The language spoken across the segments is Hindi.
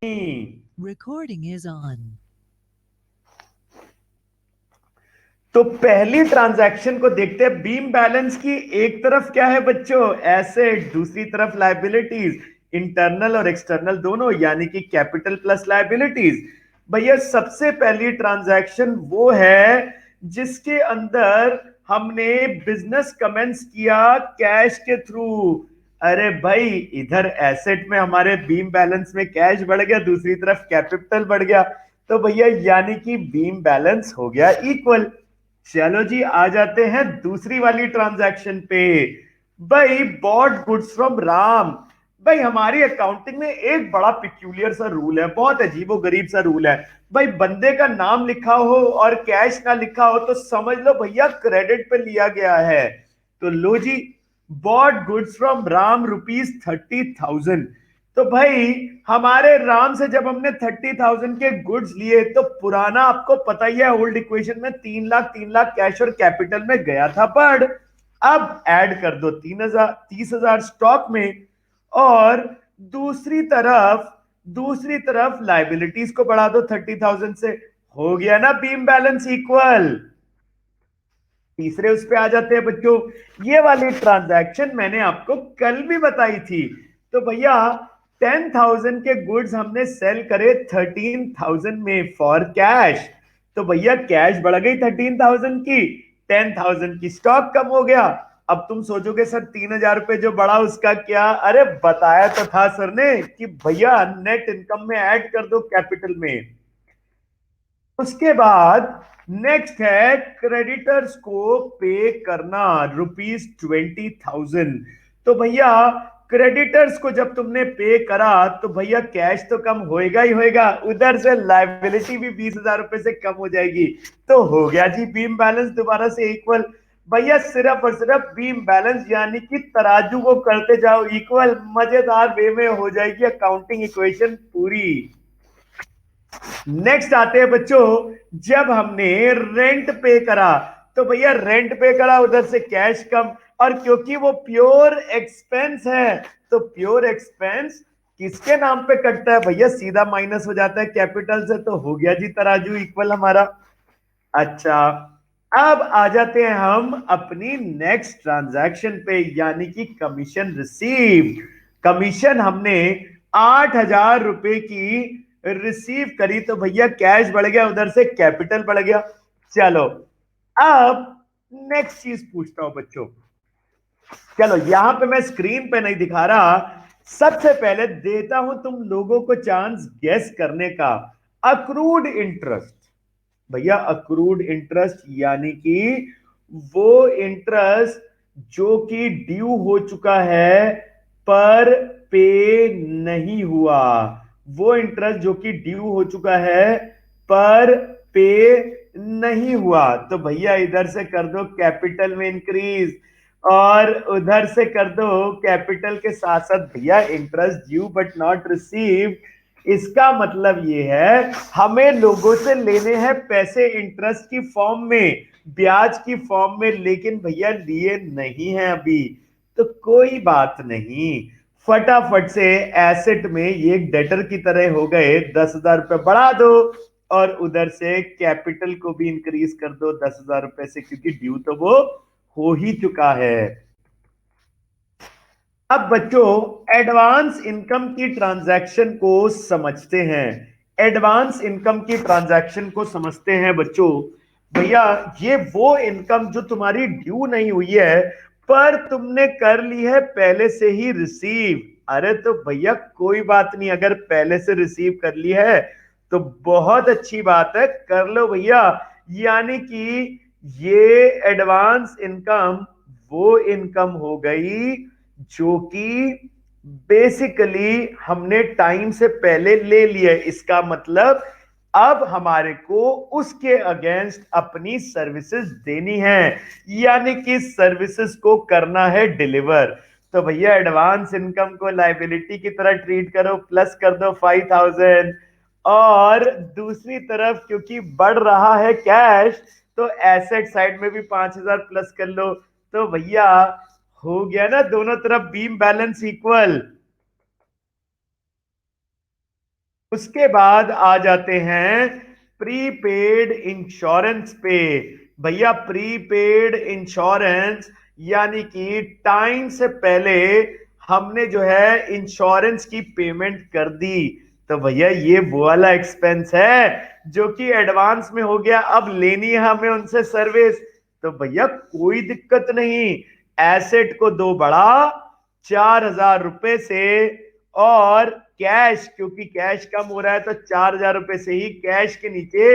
Recording is on. तो पहली ट्रांजैक्शन को देखते हैं। बीम बैलेंस की एक तरफ क्या है बच्चों, एसेट, दूसरी तरफ लायबिलिटीज, इंटरनल और एक्सटर्नल दोनों, यानी कि कैपिटल प्लस लायबिलिटीज। भैया सबसे पहली ट्रांजैक्शन वो है जिसके अंदर हमने बिजनेस कमेंस किया कैश के थ्रू। अरे भाई इधर एसेट में हमारे बीम बैलेंस में कैश बढ़ गया, दूसरी तरफ कैपिटल बढ़ गया, तो भैया यानी कि बीम बैलेंस हो गया इक्वल। चलो जी आ जाते हैं दूसरी वाली ट्रांजैक्शन पे। भाई बॉट गुड्स फ्रॉम राम। भाई हमारी अकाउंटिंग में एक बड़ा पिक्यूलियर सा रूल है, बहुत अजीबो गरीब सा रूल है। भाई बंदे का नाम लिखा हो और कैश ना लिखा हो तो समझ लो भैया क्रेडिट पे लिया गया है। तो लो जी, बॉट गुड्स फ्रॉम राम ₹30,000। तो भाई हमारे राम से जब हमने 30,000 के गुड्स लिए तो पुराना आपको पता ही है ओल्ड इक्वेशन में 3 लाख कैश और कैपिटल में गया था, पर अब ऐड कर दो 30,000 स्टॉक में, और दूसरी तरफ लाइबिलिटीज को बढ़ा दो 30,000 से। हो गया ना बीम बैलेंस इक्वल। तीसरे उस पे आ जाते हैं बच्चों। ये वाली ट्रांजैक्शन मैंने आपको कल भी बताई थी। तो भैया 10,000 के गुड्स हमने सेल करे 13,000 में फॉर कैश। तो भैया कैश बढ़ गई 13,000 की, 10,000 की स्टॉक कम हो गया। अब तुम सोचोगे सर 3,000 रुपए जो बढ़ा उसका क्या, अरे बताया तो था सर ने कि भैया नेट इनकम में ऐड कर दो कैपिटल में। उसके बाद नेक्स्ट है क्रेडिटर्स को पे करना ₹20,000। तो भैया क्रेडिटर्स को जब तुमने पे करा तो भैया कैश तो कम होएगा ही होएगा, उधर से लाइबिलिटी भी 20,000 रुपए से कम हो जाएगी। तो हो गया जी बीम बैलेंस दोबारा से इक्वल। भैया सिर्फ और सिर्फ बीम बैलेंस यानी कि तराजू को करते जाओ इक्वल, मजेदार वे में हो जाएगी अकाउंटिंग इक्वेशन पूरी। नेक्स्ट आते हैं बच्चों, जब हमने रेंट पे करा तो भैया रेंट पे करा उधर से कैश कम, और क्योंकि वो प्योर एक्सपेंस है तो प्योर एक्सपेंस किसके नाम पे कटता है भैया, सीधा माइनस हो जाता है कैपिटल से। तो हो गया जी तराजू इक्वल हमारा। अच्छा अब आ जाते हैं हम अपनी नेक्स्ट ट्रांजैक्शन पे, यानी कि कमीशन रिसीव। कमीशन हमने 8,000 रुपए की रिसीव करी तो भैया कैश बढ़ गया, उधर से कैपिटल बढ़ गया। चलो अब नेक्स्ट चीज पूछता हूं बच्चों। चलो यहां पे मैं स्क्रीन पे नहीं दिखा रहा, सबसे पहले देता हूं तुम लोगों को चांस गेस करने का। Accrued interest. भैया अक्रूड इंटरेस्ट यानी कि वो इंटरेस्ट जो कि ड्यू हो चुका है पर पे नहीं हुआ। वो इंटरेस्ट जो कि ड्यू हो चुका है पर पे नहीं हुआ, तो भैया इधर से कर दो कैपिटल में इंक्रीज, और उधर से कर दो कैपिटल के साथ साथ भैया interest due but not receive. इसका मतलब ये है हमें लोगों से लेने हैं पैसे इंटरेस्ट की फॉर्म में, ब्याज की फॉर्म में, लेकिन भैया लिए नहीं है अभी। तो कोई बात नहीं, फटाफट से एसेट में ये डेटर की तरह हो गए, 10,000 रुपए बढ़ा दो और उधर से कैपिटल को भी इंक्रीज कर दो 10,000 रुपए से, क्योंकि ड्यू तो वो हो ही चुका है। अब बच्चों एडवांस इनकम की ट्रांजैक्शन को समझते हैं। एडवांस इनकम की ट्रांजैक्शन को समझते हैं बच्चों। भैया ये वो इनकम जो तुम्हारी ड्यू नहीं हुई है पर तुमने कर ली है पहले से ही रिसीव। अरे तो भैया कोई बात नहीं, अगर पहले से रिसीव कर ली है तो बहुत अच्छी बात है, कर लो भैया। यानी कि ये एडवांस इनकम वो इनकम हो गई जो कि बेसिकली हमने टाइम से पहले ले लिया। इसका मतलब अब हमारे को उसके अगेंस्ट अपनी सर्विसेज देनी है, यानी कि सर्विसेज को करना है डिलीवर। तो भैया एडवांस इनकम को लायबिलिटी की तरह ट्रीट करो, प्लस कर दो 5,000, और दूसरी तरफ क्योंकि बढ़ रहा है कैश तो एसेट साइड में भी 5,000 प्लस कर लो। तो भैया हो गया ना दोनों तरफ बीम बैलेंस इक्वल। उसके बाद आ जाते हैं प्रीपेड इंश्योरेंस पे। भैया प्रीपेड इंश्योरेंस यानी कि टाइम से पहले हमने जो है इंश्योरेंस की पेमेंट कर दी, तो भैया ये वो वाला एक्सपेंस है जो कि एडवांस में हो गया, अब लेनी है हमें उनसे सर्विस। तो भैया कोई दिक्कत नहीं, एसेट को दो बढ़ा 4,000 रुपए से, और कैश, क्योंकि कैश कम हो रहा है तो 4,000 रुपए से ही कैश के नीचे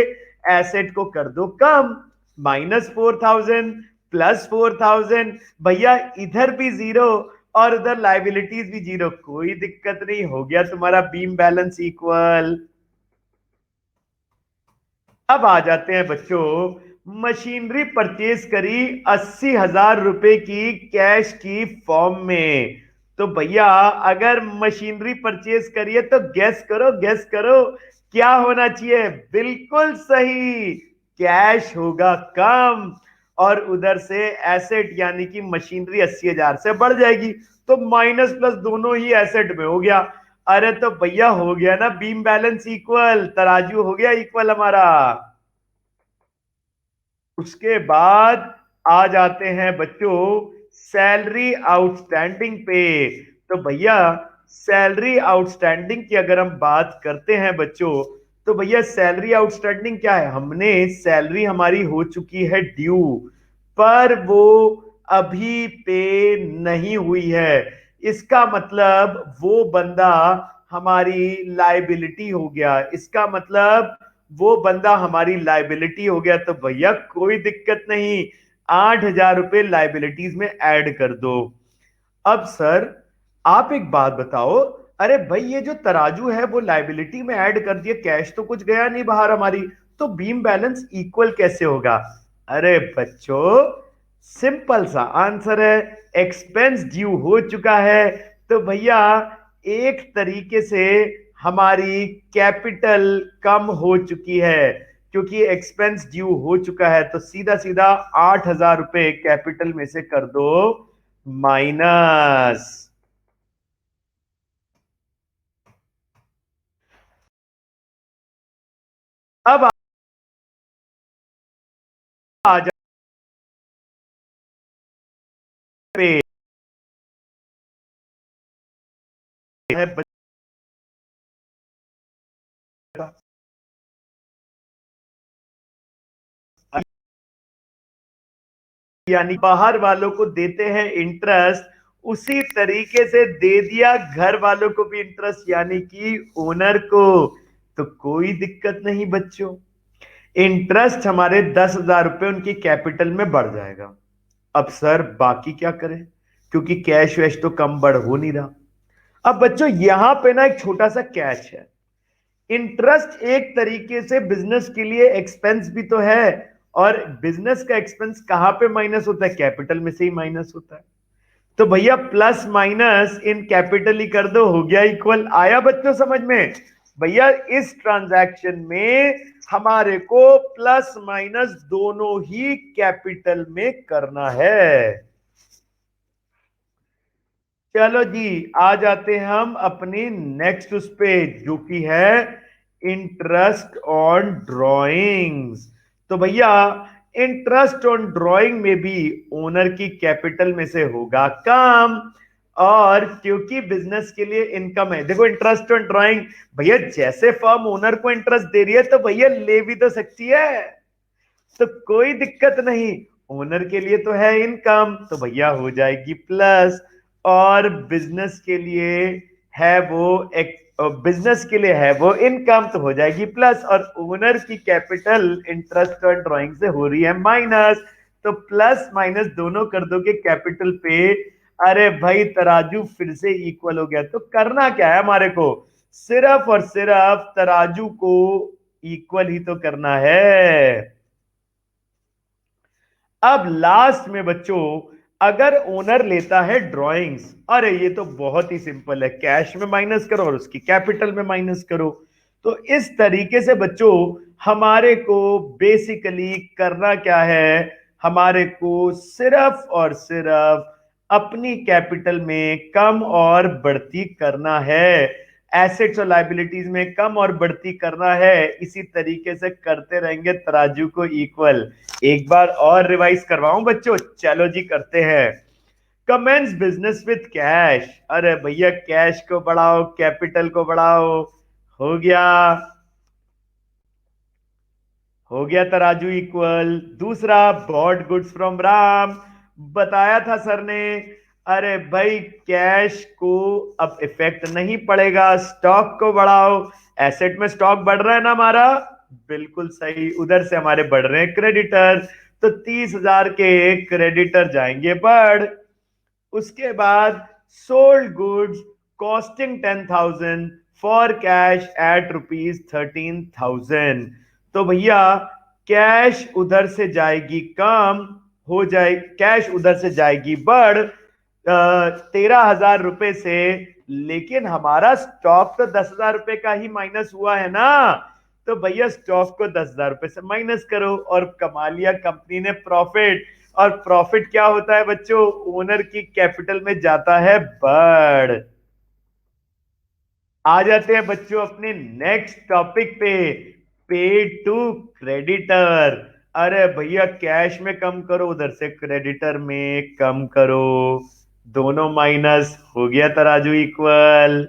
एसेट को कर दो कम, -4,000 +4,000। भैया इधर भी जीरो और उधर लाइबिलिटीज भी जीरो, कोई दिक्कत नहीं, हो गया तुम्हारा बीम बैलेंस इक्वल। अब आ जाते हैं बच्चों, मशीनरी परचेज करी 80,000 रुपए की कैश की फॉर्म में। तो भैया अगर मशीनरी परचेज करिए तो गैस करो, गैस करो क्या होना चाहिए? बिल्कुल सही, कैश होगा कम, और उधर से एसेट यानी कि मशीनरी 80,000 से बढ़ जाएगी, तो माइनस प्लस दोनों ही एसेट में हो गया। अरे तो भैया हो गया ना बीम बैलेंस इक्वल, तराजू हो गया इक्वल हमारा। उसके बाद आ जाते हैं बच्चों सैलरी आउटस्टैंडिंग पे। तो भैया सैलरी आउटस्टैंडिंग की अगर हम बात करते हैं बच्चों, तो भैया सैलरी आउटस्टैंडिंग क्या है? हमने सैलरी हमारी हो चुकी है ड्यू, पर वो अभी पे नहीं हुई है, इसका मतलब वो बंदा हमारी लाइबिलिटी हो गया, इसका मतलब वो बंदा हमारी लाइबिलिटी हो गया। तो भैया कोई दिक्कत नहीं, 8,000 रुपए लाइबिलिटीज में ऐड कर दो। अब सर आप एक बात बताओ, अरे भाई ये जो तराजू है वो लाइबिलिटी में ऐड कर दिया, कैश तो कुछ गया नहीं बाहर हमारी, तो बीम बैलेंस इक्वल कैसे होगा? अरे बच्चों सिंपल सा आंसर है, एक्सपेंस ड्यू हो चुका है, तो भैया एक तरीके से हमारी कैपिटल कम हो चुकी है, क्योंकि एक्सपेंस ड्यू हो चुका है, तो सीधा सीधा 8,000 रुपए कैपिटल में से कर दो माइनस। अब आ जाते हैं यानी बाहर वालों को देते हैं इंटरेस्ट, उसी तरीके से दे दिया घर वालों को भी इंटरेस्ट, यानी कि ओनर को, तो कोई दिक्कत नहीं बच्चों, इंटरेस्ट हमारे 10,000 रुपए उनकी कैपिटल में बढ़ जाएगा। अब सर बाकी क्या करें, क्योंकि कैश वैश तो कम बढ़ हो नहीं रहा। अब बच्चों यहां पे ना एक छोटा सा कैच है, इंटरेस्ट एक तरीके से बिजनेस के लिए एक्सपेंस भी तो है, और बिजनेस का एक्सपेंस कहां पे माइनस होता है? कैपिटल में से ही माइनस होता है। तो भैया प्लस माइनस इन कैपिटल ही कर दो, हो गया इक्वल। आया बच्चों समझ में? भैया इस ट्रांजैक्शन में हमारे को प्लस माइनस दोनों ही कैपिटल में करना है। चलो जी आ जाते हैं हम अपनी नेक्स्ट उस पे, जो कि है इंटरेस्ट ऑन ड्राइंग्स। तो भैया इंटरेस्ट ऑन ड्राइंग में भी ओनर की कैपिटल में से होगा कम, और क्योंकि बिजनेस के लिए इनकम है, देखो इंटरेस्ट ऑन ड्राइंग, भैया जैसे फर्म ओनर को इंटरेस्ट दे रही है तो भैया ले भी तो सकती है, तो कोई दिक्कत नहीं, ओनर के लिए तो है इनकम, तो भैया हो जाएगी प्लस, और बिजनेस के लिए है वो एक, बिजनेस के लिए है वो इनकम, तो हो जाएगी प्लस, और ओनर की कैपिटल इंटरेस्ट और ड्राइंग से हो रही है माइनस, तो प्लस माइनस दोनों कर दोगे कैपिटल पे। अरे भाई तराजू फिर से इक्वल हो गया, तो करना क्या है हमारे को? सिर्फ और सिर्फ तराजू को इक्वल ही तो करना है। अब लास्ट में बच्चों अगर ओनर लेता है ड्राइंग्स, अरे ये तो बहुत ही सिंपल है, कैश में माइनस करो और उसकी कैपिटल में माइनस करो। तो इस तरीके से बच्चों हमारे को बेसिकली करना क्या है, हमारे को सिर्फ और सिर्फ अपनी कैपिटल में कम और बढ़ती करना है। एसेट्स और लाइबिलिटीज में कम और बढ़ती करना है, इसी तरीके से करते रहेंगे तराजू को इक्वल। एक बार और रिवाइज करवाऊं बच्चों, चलो जी करते हैं। कमेंस बिजनेस विद कैश, अरे भैया कैश को बढ़ाओ, कैपिटल को बढ़ाओ, हो गया, हो गया तराजू इक्वल। दूसरा, बॉट गुड्स फ्रॉम राम, बताया था सर ने, अरे भाई कैश को अब इफेक्ट नहीं पड़ेगा, स्टॉक को बढ़ाओ। एसेट में स्टॉक बढ़ रहा है ना हमारा, बिल्कुल सही, उधर से हमारे बढ़ रहे हैं क्रेडिटर, तो 30,000 के क्रेडिटर जाएंगे बढ़। उसके बाद sold goods costing 10,000 for cash at rupees 13,000, तो भैया कैश उधर से जाएगी कम, हो जाए कैश उधर से जाएगी बढ़ 13,000 रुपए से, लेकिन हमारा स्टॉक तो 10,000 रुपए का ही माइनस हुआ है ना, तो भैया स्टॉक को 10,000 रुपए से माइनस करो और कमा लिया कंपनी ने प्रॉफिट। और प्रॉफिट क्या होता है बच्चों, ओनर की कैपिटल में जाता है बढ़। आ जाते हैं बच्चों अपने नेक्स्ट टॉपिक पे, पे टू क्रेडिटर। अरे भैया कैश में कम करो, उधर से क्रेडिटर में कम करो, दोनों माइनस, हो गया तराजू इक्वल।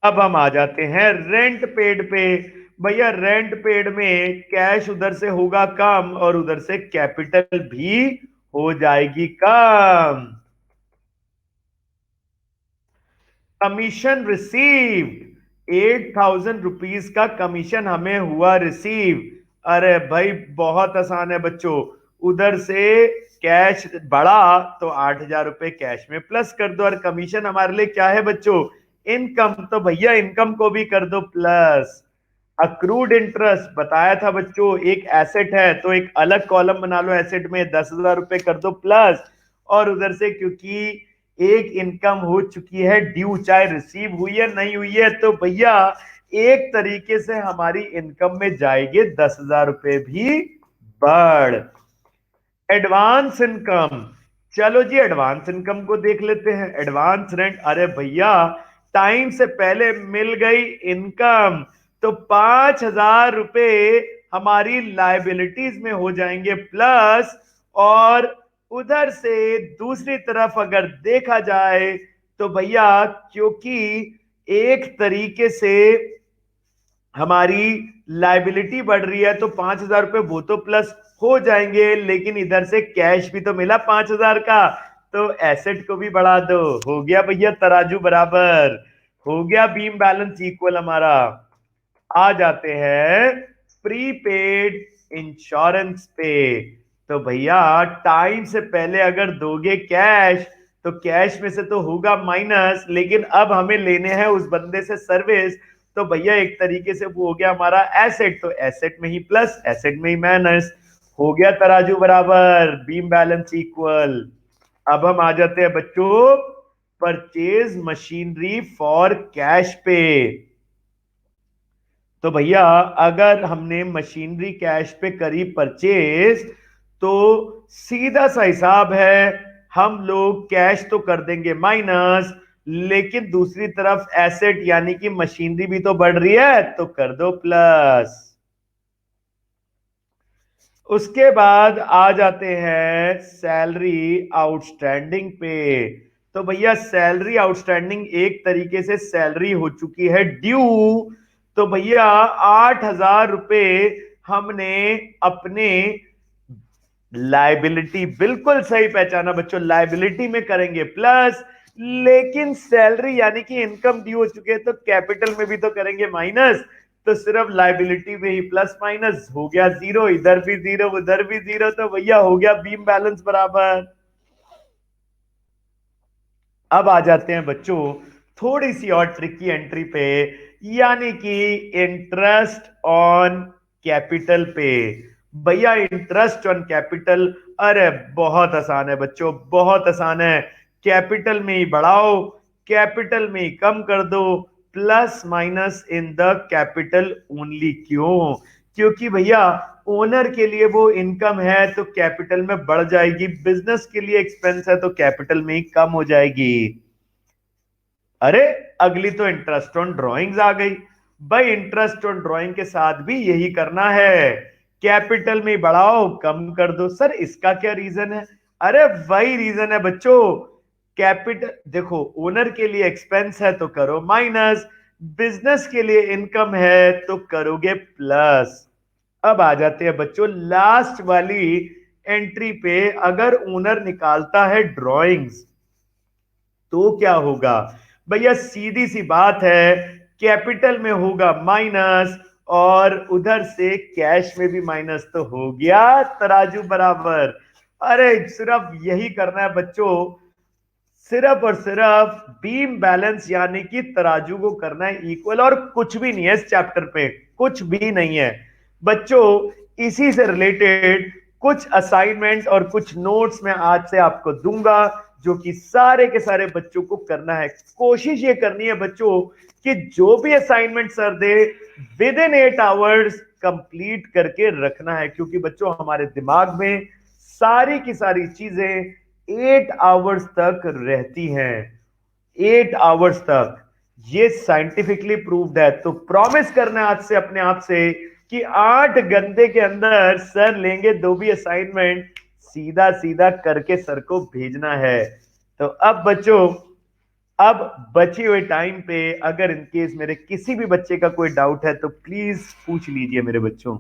अब हम आ जाते हैं रेंट पेड पे। भैया रेंट पेड में कैश उधर से होगा कम और उधर से कैपिटल भी हो जाएगी कम। कमीशन रिसीव्ड, 8,000 रुपीज का कमीशन हमें हुआ रिसीव। अरे भाई बहुत आसान है बच्चों, उधर से कैश बढ़ा तो 8,000 रुपए कैश में प्लस कर दो, और कमीशन हमारे लिए क्या है बच्चों, इनकम, तो भैया इनकम को भी कर दो प्लस। अक्रूड इंटरेस्ट बताया था बच्चों, एक एसेट है तो एक अलग कॉलम बना लो, एसेट में 10,000 रुपए कर दो प्लस, और उधर से क्योंकि एक इनकम हो चुकी है ड्यू, चाहे रिसीव हुई है नहीं हुई है, तो भैया एक तरीके से हमारी इनकम में जाएंगे 10,000 रुपए भी बढ़। एडवांस इनकम, चलो जी एडवांस इनकम को देख लेते हैं। एडवांस रेंट, अरे भैया टाइम से पहले मिल गई इनकम, तो 5,000 रुपए हमारी लाइबिलिटीज में हो जाएंगे प्लस। और उधर से दूसरी तरफ अगर देखा जाए तो भैया क्योंकि एक तरीके से हमारी लाइबिलिटी बढ़ रही है, तो 5,000 रुपए वो तो प्लस हो जाएंगे, लेकिन इधर से कैश भी तो मिला 5,000 का, तो एसेट को भी बढ़ा दो, हो गया भैया तराजू बराबर, हो गया बीम बैलेंस इक्वल हमारा। आ जाते हैं प्रीपेड इंश्योरेंस पे। तो भैया टाइम से पहले अगर दोगे कैश, तो कैश में से तो होगा माइनस, लेकिन अब हमें लेने हैं उस बंदे से सर्विस, तो भैया एक तरीके से वो हो गया हमारा एसेट, तो एसेट में ही प्लस एसेट में ही माइनस, हो गया तराजू बराबर, बीम बैलेंस इक्वल। अब हम आ जाते हैं बच्चों परचेज मशीनरी फॉर कैश पे। तो भैया अगर हमने मशीनरी कैश पे करी परचेज, तो सीधा सा हिसाब है, हम लोग कैश तो कर देंगे माइनस, लेकिन दूसरी तरफ एसेट यानी कि मशीनरी भी तो बढ़ रही है, तो कर दो प्लस। उसके बाद आ जाते हैं सैलरी आउटस्टैंडिंग पे। तो भैया सैलरी आउटस्टैंडिंग एक तरीके से सैलरी हो चुकी है ड्यू, तो भैया 8,000 रुपए हमने अपने लाइबिलिटी, बिल्कुल सही पहचाना बच्चों, लाइबिलिटी में करेंगे प्लस, लेकिन सैलरी यानी कि इनकम ड्यू हो चुके हैं, तो कैपिटल में भी तो करेंगे माइनस, तो सिर्फ लाइबिलिटी में ही प्लस माइनस, हो गया जीरो, इधर भी जीरो उधर भी जीरो, तो भैया हो गया बीम बैलेंस बराबर। अब आ जाते हैं बच्चों थोड़ी सी और ट्रिकी एंट्री पे, यानी कि इंटरेस्ट ऑन कैपिटल पे। भैया इंटरेस्ट ऑन कैपिटल, अरे बहुत आसान है बच्चों, बहुत आसान है, कैपिटल में ही बढ़ाओ, कैपिटल में ही कम कर दो, plus minus in the capital only. क्यों? क्योंकि भैया ओनर के लिए वो इनकम है तो कैपिटल में बढ़ जाएगी, बिजनेस के लिए एक्सपेंस है तो कैपिटल में ही कम हो जाएगी। अरे अगली तो इंटरेस्ट ऑन ड्राइंग्स आ गई। भाई इंटरेस्ट ऑन ड्राइंग के साथ भी यही करना है, कैपिटल में बढ़ाओ कम कर दो। सर इसका क्या रीजन है? अरे वही रीजन है बच्चों, कैपिटल देखो ओनर के लिए एक्सपेंस है तो करो माइनस, बिजनेस के लिए इनकम है तो करोगे प्लस। अब आ जाते हैं बच्चों लास्ट वाली एंट्री पे, अगर ओनर निकालता है ड्राइंग्स तो क्या होगा? भैया सीधी सी बात है, कैपिटल में होगा माइनस और उधर से कैश में भी माइनस, तो हो गया तराजू बराबर। अरे सिर्फ यही करना है बच्चों, सिर्फ और सिर्फ बीम बैलेंस यानी कि तराजू को करना है इक्वल, और कुछ भी नहीं है इस चैप्टर पे, कुछ भी नहीं है बच्चों। इसी से रिलेटेड कुछ असाइनमेंट और कुछ नोट्स मैं आज से आपको दूंगा, जो कि सारे के सारे बच्चों को करना है। कोशिश ये करनी है बच्चों कि जो भी assignment sir they with in 8 hours complete करके रखना है, क्योंकि बच्चों हमारे दिमाग में सारी की सारी चीजें 8 आवर्स तक रहती हैं, 8 आवर्स तक। ये साइंटिफिकली प्रूव्ड है। तो प्रॉमिस करना है आज से अपने आप से कि 8 घंटे के अंदर सर लेंगे दो भी असाइनमेंट, सीधा सीधा करके सर को भेजना है। तो अब बच्चों, अब बचे हुए टाइम पे अगर इनकेस मेरे किसी भी बच्चे का कोई डाउट है तो प्लीज पूछ लीजिए मेरे बच्चों।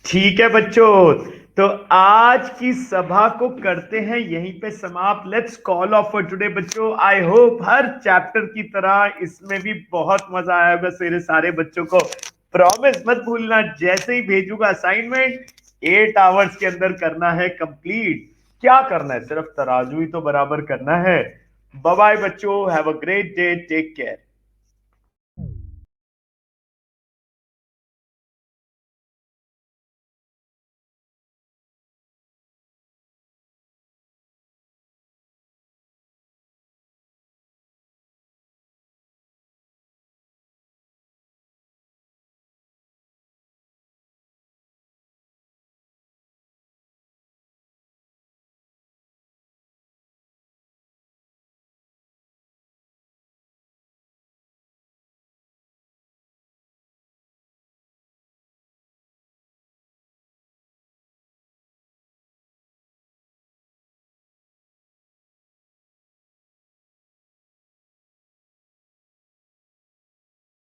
ठीक है बच्चों, तो आज की सभा को करते हैं यहीं पे समाप्त। Let's call off for today बच्चों। आई होप हर चैप्टर की तरह इसमें भी बहुत मजा आया होगा मेरे सारे बच्चों को। प्रॉमिस मत भूलना, जैसे ही भेजूंगा असाइनमेंट 8 आवर्स के अंदर करना है कंप्लीट। क्या करना है, सिर्फ तराजू ही तो बराबर करना है। बाय बाय बच्चों, have a great day, take care.